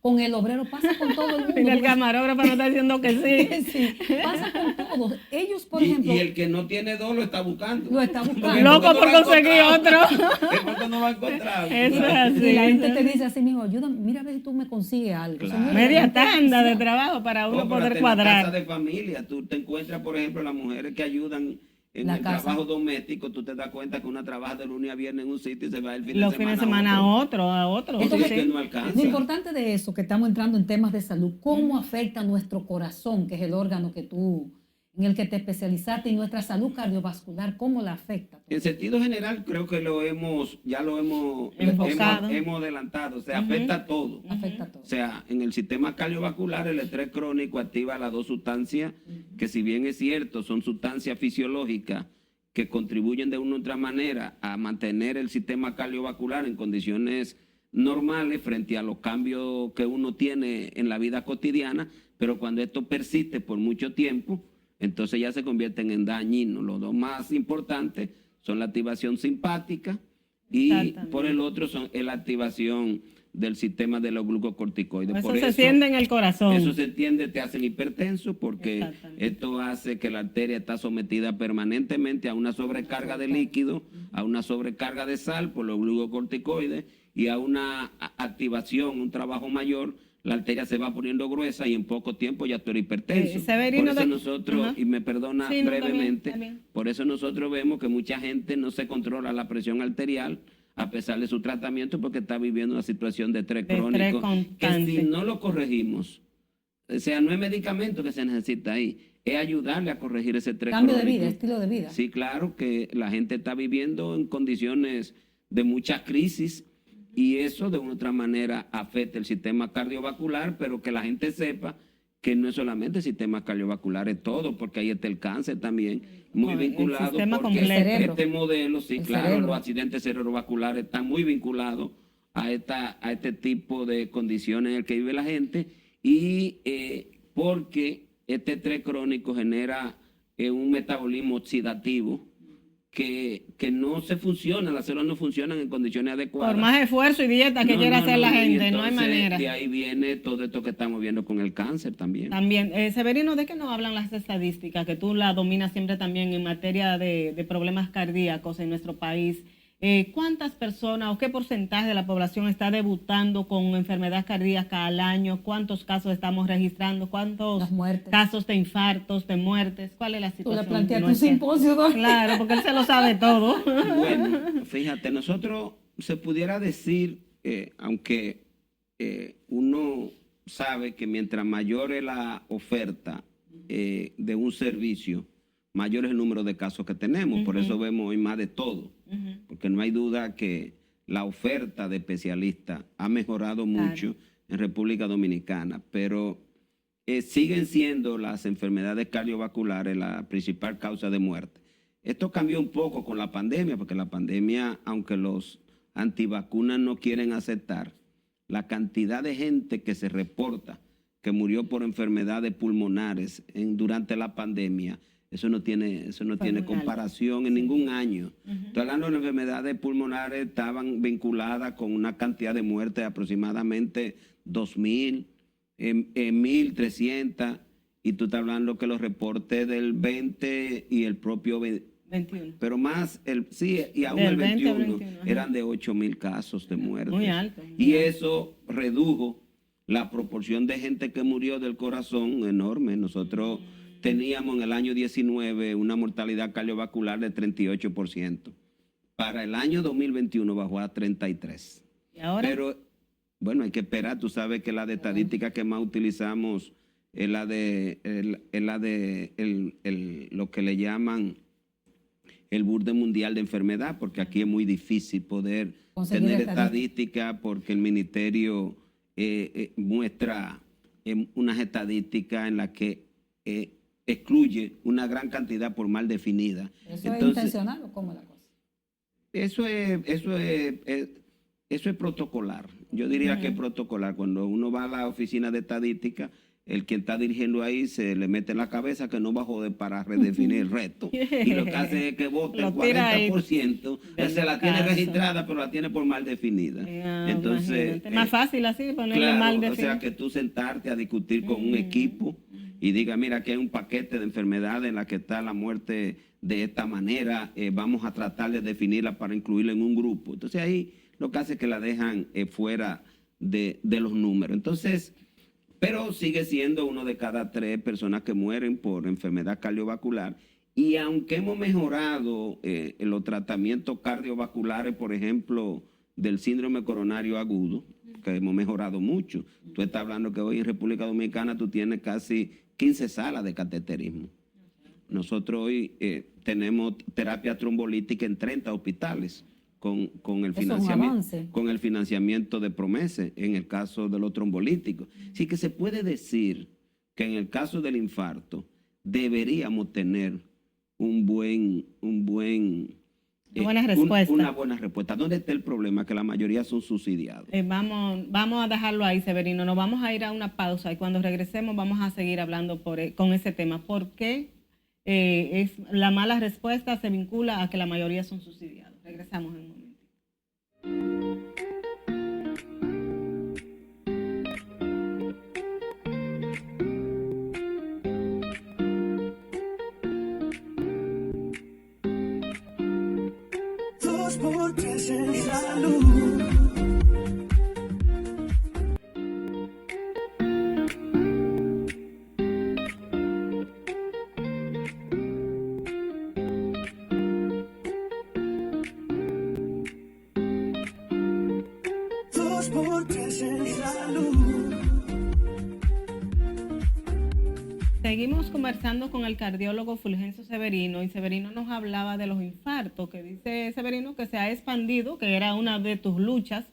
con el obrero, pasa con todo el mundo. El porque- camarógrafo no está diciendo que sí. Sí, pasa con todos. Ellos, por Y ejemplo, el que no tiene dos lo está buscando. lo está buscando. Porque Loco no lo por ha conseguir encontrado. otro. Es porque no lo ha encontrado. Eso es Y así. la gente te dice así mismo, ayúdame, mira a ver si tú me consigues algo. Claro. Señores, Media la gente tanda de quisiera- trabajo para uno No, pero poder hasta en la casa cuadrar. de familia, tú te encuentras, por ejemplo, las mujeres que ayudan en La el casa. trabajo doméstico, tú te das cuenta que una trabaja de lunes a viernes en un sitio y se va el fin Los de fines semana de semana a otro. Entonces, sí. que no alcanza. Lo importante de eso, que estamos entrando en temas de salud, cómo afecta nuestro corazón, que es el órgano que tú, en el que te especializaste, y nuestra salud cardiovascular, cómo la afecta. En sentido general, creo que ya lo hemos Enfocado. hemos adelantado, o sea, afecta a todo. Afecta a todo. O sea, en el sistema cardiovascular el estrés crónico activa las dos sustancias que, si bien es cierto, son sustancias fisiológicas que contribuyen de una u otra manera a mantener el sistema cardiovascular en condiciones normales frente a los cambios que uno tiene en la vida cotidiana, pero cuando esto persiste por mucho tiempo, entonces ya se convierten en dañinos. Los dos más importantes son la activación simpática y Exactamente. por el otro es la activación del sistema de los glucocorticoides. Eso Por se siente en el corazón. eso se entiende, te hacen hipertenso porque Exactamente. esto hace que la arteria está sometida permanentemente a una sobrecarga de líquido, a una sobrecarga de sal por los glucocorticoides y a una activación, un trabajo mayor. La arteria se va poniendo gruesa y en poco tiempo ya tú eres hipertenso. Severino, Por eso de- nosotros, Ajá. y me perdona Sí, no, está bien, brevemente, está bien. por eso nosotros vemos que mucha gente no se controla la presión arterial a pesar de su tratamiento porque está viviendo una situación de estrés De estrés crónico que constante. si no lo corregimos, o sea, no es medicamento que se necesita ahí, es ayudarle a corregir ese estrés Cambio de crónico. vida, estilo de vida. Sí, claro que la gente está viviendo en condiciones de mucha crisis y eso de una u otra manera afecta el sistema cardiovascular, pero que la gente sepa que no es solamente el sistema cardiovascular, es todo, porque ahí está el cáncer también, muy No, el vinculado, sistema porque completo. este modelo, sí, El claro, cerebro. los accidentes cerebrovasculares están muy vinculados a este tipo de condiciones en el que vive la gente y porque este estrés crónico genera un metabolismo oxidativo que no se funciona, las células no funcionan en condiciones adecuadas. Por más esfuerzo y dieta que No, quiera no, hacer no, la no, y gente, no hay entonces manera. De ahí viene todo esto que estamos viendo con el cáncer también. También, Severino, ¿de qué nos hablan las estadísticas? Que tú la dominas siempre también en materia de problemas cardíacos en nuestro país. ¿Cuántas personas o qué porcentaje de la población está debutando con enfermedad cardíaca al año? ¿Cuántos casos estamos registrando? ¿Cuántos Las muertes. casos de infartos, de muertes? ¿Cuál es la Tú situación? le planteaste un nuestra? simposio, ¿no? Claro, porque él se lo sabe todo. Bueno, fíjate, nosotros se pudiera decir, aunque uno sabe que mientras mayor es la oferta de un servicio, mayor es el número de casos que tenemos. Por eso vemos hoy más de todo, porque no hay duda que la oferta de especialistas ha mejorado mucho en República Dominicana, pero siguen siendo las enfermedades cardiovasculares la principal causa de muerte. Esto cambió un poco con la pandemia, porque la pandemia, aunque los antivacunas no quieren aceptar, la cantidad de gente que se reporta que murió por enfermedades pulmonares durante la pandemia, eso no tiene muy comparación en ningún año. Estoy hablando de las enfermedades pulmonares, estaban vinculadas con una cantidad de muertes de aproximadamente 2,000, 1,300, y tú estás hablando que los reportes del 20 y el propio 21. pero más, y aún Del el 20 al 21, 21, ajá. eran de 8,000 casos de muerte. Muy alto. Y eso redujo la proporción de gente que murió del corazón enorme. Nosotros teníamos en el año 19 una mortalidad cardiovascular de 38%. Para el año 2021 bajó a 33%. ¿Y ahora? Pero, bueno, hay que esperar. Tú sabes que la de estadística que más utilizamos es la de lo que le llaman el Burde Mundial de Enfermedad, porque aquí es muy difícil poder Conseguir tener estadística. estadística porque el ministerio muestra unas estadísticas en las que excluye una gran cantidad por mal definida. ¿Eso es intencional o cómo es la cosa? Eso es protocolar. Yo diría que es protocolar. Cuando uno va a la oficina de estadística, el quien está dirigiendo ahí se le mete en la cabeza que no va a joder para redefinir el resto. Y lo que hace es que vote el 40%. Se la tiene registrada, pero la tiene por mal definida. Entonces, más fácil así, ponerle claro, mal definido. O sea, que tú sentarte a discutir con un equipo y diga, mira, aquí hay un paquete de enfermedades en la que está la muerte de esta manera, vamos a tratar de definirla para incluirla en un grupo. Entonces ahí lo que hace es que la dejan fuera de los números. Entonces, pero sigue siendo 1 de cada 3 personas que mueren por enfermedad cardiovascular. Y aunque hemos mejorado los tratamientos cardiovasculares, por ejemplo, del síndrome coronario agudo, que hemos mejorado mucho. Tú estás hablando que hoy en República Dominicana tú tienes casi 15 salas de cateterismo. Nosotros hoy tenemos terapia trombolítica en 30 hospitales. Con el financiamiento de Promese en el caso de los trombolíticos. Así que se puede decir que en el caso del infarto deberíamos tener una buena respuesta. ¿Dónde está el problema? Que la mayoría son subsidiados. Vamos a dejarlo ahí, Severino. Nos vamos a ir a una pausa y cuando regresemos vamos a seguir hablando con ese tema. ¿Por qué la mala respuesta se vincula a que la mayoría son subsidiados? Regresamos en un momento. Dos por tres en salud. Por tres en salud. Seguimos conversando con el cardiólogo Fulgencio Severino y Severino nos hablaba de los infartos, que dice Severino que se ha expandido, que era una de tus luchas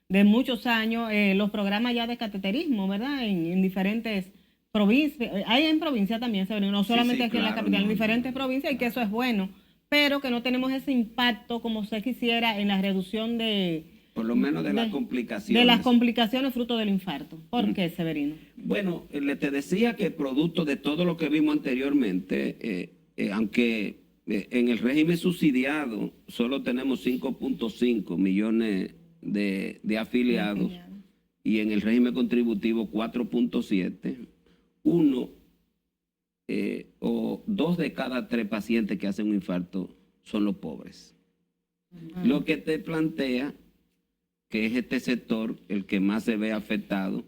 de muchos años, los programas ya de cateterismo, ¿verdad? En diferentes provincias, hay en provincia también, Severino, no solamente aquí en la capital, en diferentes provincias, y que eso es bueno, pero que no tenemos ese impacto como se quisiera en la reducción de... Por lo menos de las complicaciones. De las complicaciones fruto del infarto. ¿Por qué, Severino? Bueno, te decía que producto de todo lo que vimos anteriormente, aunque en el régimen subsidiado solo tenemos 5.5 millones de afiliados y en el régimen contributivo 4.7, 1 o 2 de cada 3 pacientes que hacen un infarto son los pobres. Lo que te plantea que es este sector el que más se ve afectado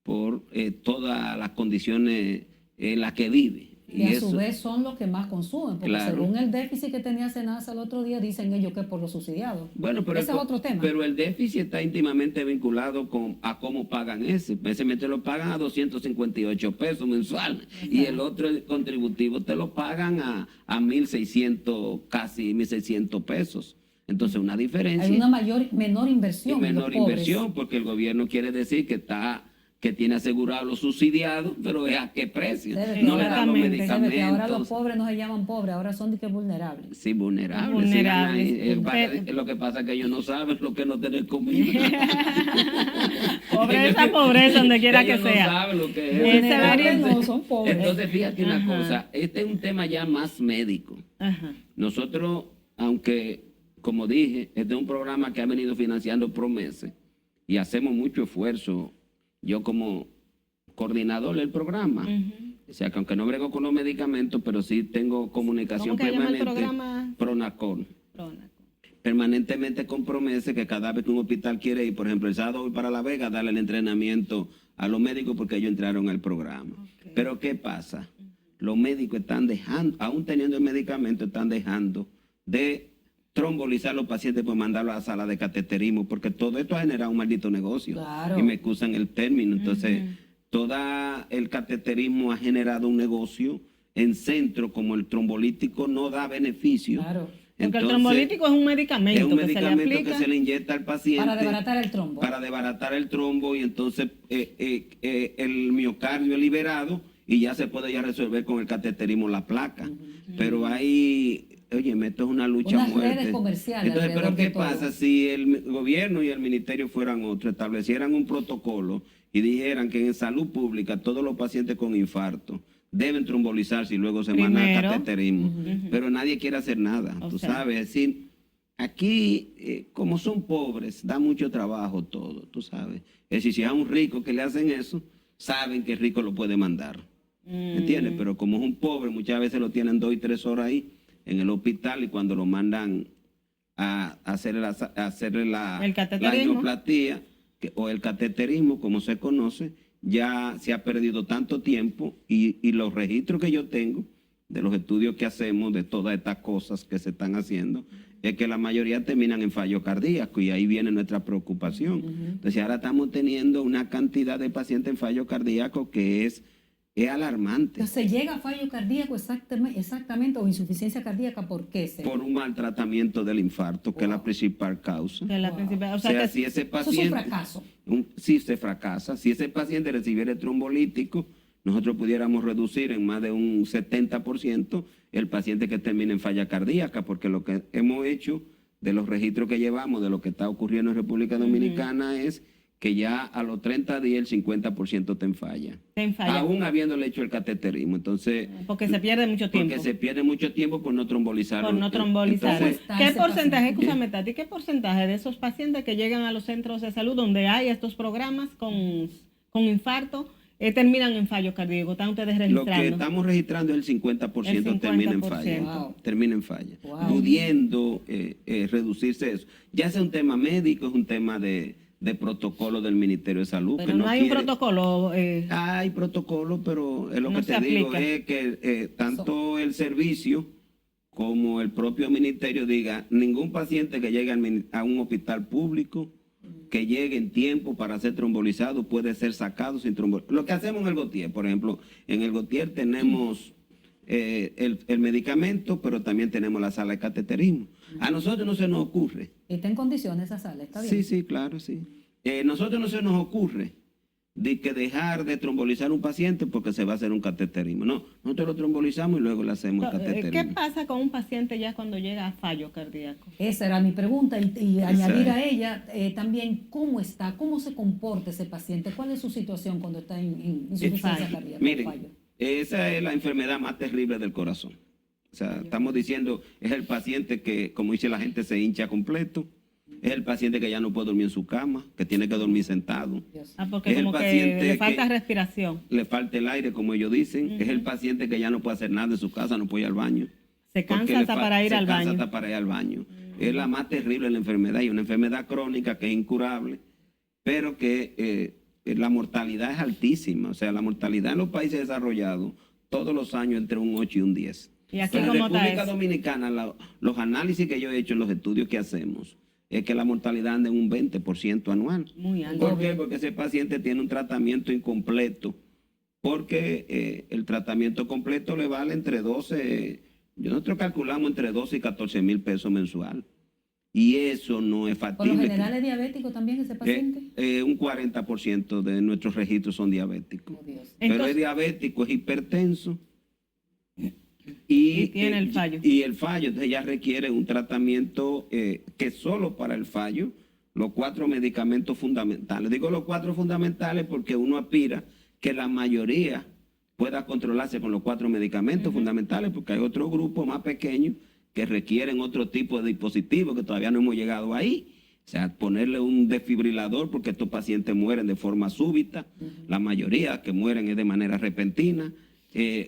por todas las condiciones en las que vive. Y a su vez son los que más consumen, porque según el déficit que tenía Senasa el otro día, dicen ellos que es por los subsidiados. Bueno, pero ese es otro tema. Pero el déficit está íntimamente vinculado a cómo pagan ese. Ese te lo pagan a 258 pesos mensuales. Y el otro, el contributivo, te lo pagan a 1.600, casi 1.600 pesos. Entonces, una diferencia. Hay una menor inversión. Menor inversión, porque el gobierno quiere decir que tiene asegurado los subsidiados, pero ¿es a qué precio? No le dan los medicamentos. Que ahora los pobres no se llaman pobres, ahora son de que vulnerables. Sí, vulnerables. Lo que pasa es que ellos no saben lo que no tener comida. Pobreza, donde quiera que sea. Ellos no saben lo que es. No, son pobres. Entonces, fíjate una cosa, este es un tema ya más médico. Nosotros, aunque... Como dije, este es un programa que ha venido financiando Promese y hacemos mucho esfuerzo. Yo como coordinador del programa, o sea, que aunque no brego con los medicamentos, pero sí tengo comunicación permanente. ¿Cómo se llama el programa? Pronacol. Permanentemente con Promese, que cada vez que un hospital quiere ir, por ejemplo, el sábado voy para La Vega, darle el entrenamiento a los médicos porque ellos entraron al programa. Pero ¿qué pasa? Los médicos están dejando, aún teniendo el medicamento, están dejando de trombolizar a los pacientes por mandarlos a la sala de cateterismo, porque todo esto ha generado un maldito negocio. Claro. Y me excusan el término. Entonces, todo el cateterismo ha generado un negocio en centros como el trombolítico no da beneficio. Claro. Porque el trombolítico es un medicamento, que se le inyecta al paciente. Para desbaratar el trombo. Para desbaratar el trombo y entonces el miocardio es liberado y ya se puede ya resolver con el cateterismo la placa. Pero hay... Oye, esto es una lucha a muerte. Redes comerciales. Entonces, pero ¿qué pasa? Si el gobierno y el ministerio fueran otros, establecieran un protocolo y dijeran que en salud pública todos los pacientes con infarto deben trombolizarse y luego se mandan al cateterismo. Pero nadie quiere hacer nada, tú sabes. Es decir, aquí, como son pobres, da mucho trabajo todo, tú sabes. Es decir, si a un rico que le hacen eso, saben que el rico lo puede mandar. ¿Entiendes? Pero como es un pobre, muchas veces lo tienen 2 y 3 horas ahí en el hospital y cuando lo mandan a hacerle la angioplastia o el cateterismo, como se conoce, ya se ha perdido tanto tiempo y los registros que yo tengo de los estudios que hacemos de todas estas cosas que se están haciendo es que la mayoría terminan en fallo cardíaco y ahí viene nuestra preocupación. Entonces ahora estamos teniendo una cantidad de pacientes en fallo cardíaco que es alarmante. Entonces llega a fallo cardíaco exactamente o insuficiencia cardíaca, ¿por qué? Por un mal tratamiento del infarto, que es la principal causa. O sea, si ese paciente, eso es un fracaso. Si se fracasa, si ese paciente recibiera el trombolítico, nosotros pudiéramos reducir en más de un 70% el paciente que termina en falla cardíaca, porque lo que hemos hecho de los registros que llevamos, de lo que está ocurriendo en República Dominicana es que ya a los 30 días el 50% está en falla. Aún habiéndole hecho el cateterismo. Entonces, porque se pierde mucho tiempo. Porque se pierde mucho tiempo por no trombolizar. Por no trombolizar. Entonces, ¿Qué porcentaje, escúchame, Tati, qué porcentaje de esos pacientes que llegan a los centros de salud donde hay estos programas con infarto terminan en fallo cardíaco? ¿Están ustedes registrando? Lo que estamos registrando es el 50%, termina en falla. Wow. Termina en falla. Wow. Pudiendo reducirse eso. Ya sea un tema médico, es un tema de protocolo del Ministerio de Salud. Pero que no hay un protocolo. Hay protocolo, pero es lo no que te digo, aplica. es que tanto el servicio como el propio ministerio diga, ningún paciente que llegue a un hospital público que llegue en tiempo para ser trombolizado puede ser sacado sin trombolizar. Lo que hacemos en el Gautier, por ejemplo, en el Gautier tenemos el medicamento, pero también tenemos la sala de cateterismo. A nosotros no se nos ocurre. ¿Está en condiciones esa sala? ¿Está bien? Sí, claro, sí. Nosotros no se nos ocurre de que dejar de trombolizar un paciente porque se va a hacer un cateterismo. No, nosotros lo trombolizamos y luego le hacemos el cateterismo. ¿Qué pasa con un paciente ya cuando llega a fallo cardíaco? Esa era mi pregunta y añadir a ella también cómo está, cómo se comporta ese paciente, cuál es su situación cuando está en insuficiencia cardíaca. Miren, fallo. esa es la enfermedad más terrible del corazón. O sea, estamos diciendo, es el paciente que, como dice la gente, se hincha completo. Es el paciente que ya no puede dormir en su cama, que tiene que dormir sentado. Porque es como el que paciente le falta respiración. Le falta el aire, como ellos dicen. Es el paciente que ya no puede hacer nada en su casa, no puede ir al baño. Se cansa hasta para ir al baño. Es la más terrible la enfermedad y una enfermedad crónica que es incurable, pero que la mortalidad es altísima. O sea, la mortalidad en los países desarrollados todos los años entre un 8 y un 10. ¿Y aquí en cómo está República eso? Dominicana, los análisis que yo he hecho en los estudios que hacemos, es que la mortalidad anda en un 20% anual. Muy alto. ¿Por qué? Porque ese paciente tiene un tratamiento incompleto, porque el tratamiento completo le vale entre 12, nosotros calculamos entre 12 y 14 mil pesos mensual. Y eso no es ¿Por factible. lo general es diabético también ese paciente? Un 40% de nuestros registros son diabéticos. Oh, Dios. Pero Entonces, es diabético, es hipertenso. Y tiene el fallo. Y el fallo, entonces ya requiere un tratamiento que solo para el fallo, los 4 medicamentos fundamentales. Digo los 4 fundamentales porque uno aspira que la mayoría pueda controlarse con los 4 medicamentos fundamentales, porque hay otro grupo más pequeño que requieren otro tipo de dispositivos que todavía no hemos llegado ahí. O sea, ponerle un desfibrilador porque estos pacientes mueren de forma súbita, la mayoría que mueren es de manera repentina.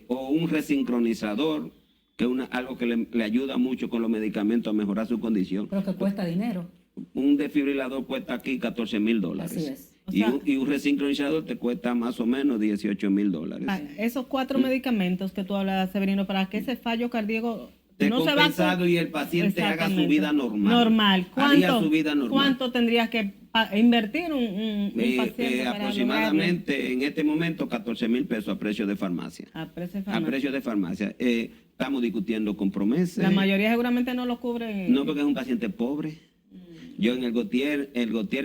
O un resincronizador, que es algo que le ayuda mucho con los medicamentos a mejorar su condición. Pero que cuesta dinero. Un desfibrilador cuesta aquí $14,000. Así es. Y un resincronizador te cuesta más o menos $18,000. Esos 4 medicamentos que tú hablas, Severino, para que ese fallo cardíaco no se compensado y el paciente haga su vida normal. Haría su vida normal. ¿Cuánto tendrías que invertir un paciente para aproximadamente en este momento 14,000 pesos a precio de farmacia. A precio de farmacia. Estamos discutiendo con promesas. La mayoría seguramente no lo cubre. No, porque es un paciente pobre. Yo en el Gautier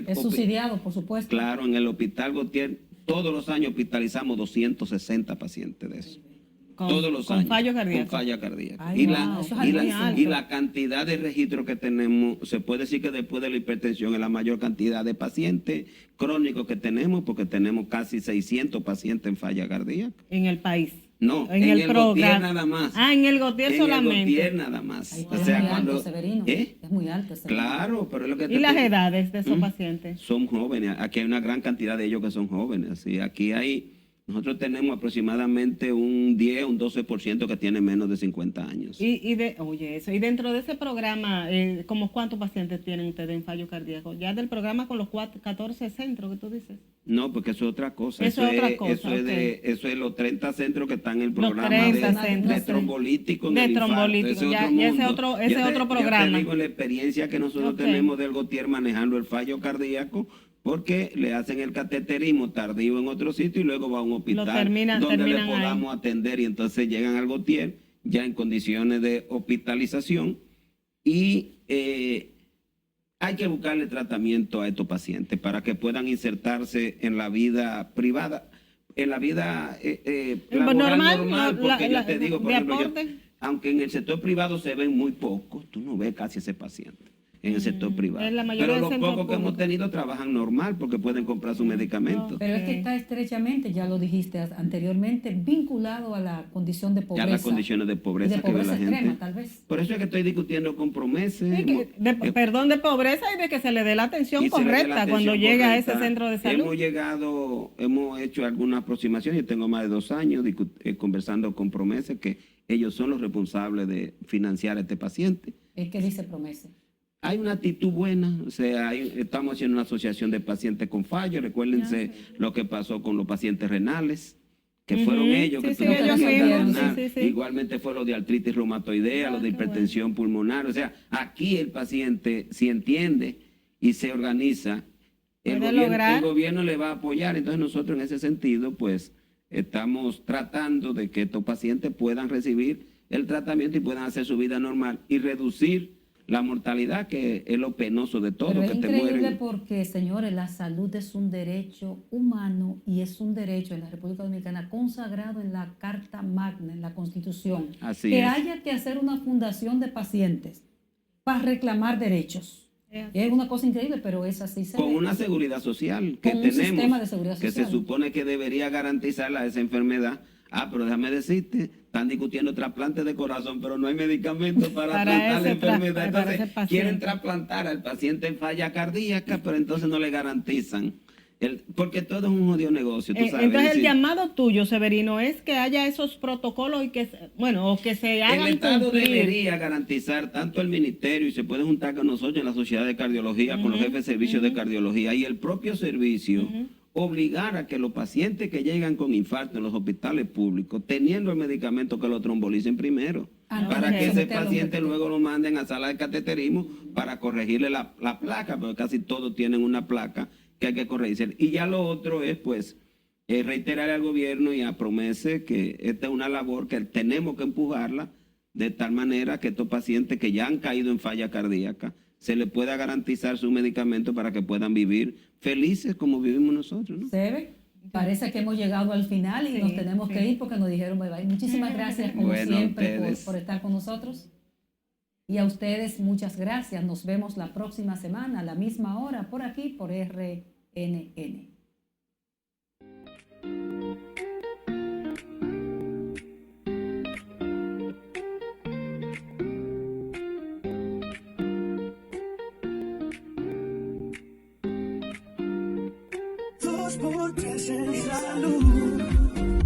es subsidiado, por supuesto. Claro, en el hospital Gautier todos los años hospitalizamos 260 pacientes de eso. todos los con años. fallo cardíaco. Con falla cardíaca. Ay, wow, eso es muy alto. Y la cantidad de registros que tenemos, se puede decir que después de la hipertensión es la mayor cantidad de pacientes crónicos que tenemos, porque tenemos casi 600 pacientes en falla cardíaca. En el país. No, en el programa. Gautier nada más. Ah, en el Gautier solamente. En el Gautier nada más. Ay, O es sea, muy cuando... alto, Severino. ¿Eh? Es muy alto, Severino. Claro, pero es lo que ¿Y las edades de esos pacientes? Son jóvenes. Aquí hay una gran cantidad de ellos que son jóvenes. Y aquí nosotros tenemos aproximadamente un 10, un 12% que tiene menos de 50 años. Oye, eso. Y dentro de ese programa, ¿como cuántos pacientes tienen ustedes en fallo cardíaco? Ya del programa con los 14 centros que tú dices. No, porque eso es otra cosa. Eso es otra cosa, Eso es los 30 centros que están en el Los programa 30 de centros. trombolítico. en De el infarto. trombolítico, ya ese otro programa. Yo te digo la experiencia que nosotros tenemos del Gautier manejando el fallo cardíaco, porque le hacen el cateterismo tardío en otro sitio y luego va a un hospital donde le podamos atender, y entonces llegan al Gautier ya en condiciones de hospitalización y hay que buscarle tratamiento a estos pacientes para que puedan insertarse en la vida privada, en la vida normal, porque yo te digo, por ejemplo, aunque en el sector privado se ven muy pocos, tú no ves casi ese paciente en el sector privado. Pero los pocos que hemos tenido trabajan normal porque pueden comprar sus medicamentos. Pero es que está estrechamente, ya lo dijiste anteriormente, vinculado a la condición de pobreza. Ya las condiciones de pobreza, que ve la extrema, gente. tal vez. Por eso es que estoy discutiendo con promesas. Perdón, de pobreza y de que se le dé la atención correcta cuando llega a ese centro de salud. Hemos hecho alguna aproximación. Yo tengo más de 2 años conversando con promesas que ellos son los responsables de financiar a este paciente. ¿Qué dice promesa? Hay una actitud buena, o sea, estamos haciendo una asociación de pacientes con fallo. Recuérdense lo que pasó con los pacientes renales, que fueron ellos que tuvieron renal. Igualmente fue lo de artritis reumatoidea, lo de hipertensión pulmonar. O sea, aquí el paciente, si entiende y se organiza, el gobierno le va a apoyar. Entonces nosotros en ese sentido, pues, estamos tratando de que estos pacientes puedan recibir el tratamiento y puedan hacer su vida normal y reducir la mortalidad, que es lo penoso de todo. Pero es que te increíble mueren. porque, señores, la salud es un derecho humano y es un derecho en la República Dominicana consagrado en la Carta Magna, en la Constitución. Así que es. haya que hacer una fundación de pacientes para reclamar derechos. Es una cosa increíble, pero es así. Con una seguridad social que con tenemos, un sistema de seguridad que social se supone que debería garantizarla esa enfermedad. Pero déjame decirte, están discutiendo trasplantes de corazón, pero no hay medicamentos para tratar la enfermedad. Entonces, quieren trasplantar al paciente en falla cardíaca, pero entonces no le garantizan. Porque todo es un jodido negocio, tú sabes. Entonces, el llamado tuyo, Severino, es que haya esos protocolos y que, o que se hagan el Estado cumplir. debería garantizar tanto el ministerio, y se puede juntar con nosotros en la Sociedad de Cardiología, con los jefes de servicios de cardiología y el propio servicio, obligar a que los pacientes que llegan con infarto en los hospitales públicos, teniendo el medicamento, que lo trombolicen primero, para que ese paciente luego lo manden a sala de cateterismo para corregirle la placa, porque casi todos tienen una placa que hay que corregir. Y ya lo otro es, pues, reiterar al gobierno y a Promese que esta es una labor que tenemos que empujarla de tal manera que estos pacientes que ya han caído en falla cardíaca se les pueda garantizar su medicamento para que puedan vivir felices como vivimos nosotros, ¿no? ¿Se ve? Parece que hemos llegado al final y nos tenemos que ir porque nos dijeron bye bye. Muchísimas gracias, como siempre, por estar con nosotros. Y a ustedes, muchas gracias. Nos vemos la próxima semana a la misma hora por aquí, por RNN. Dos por tres en salud.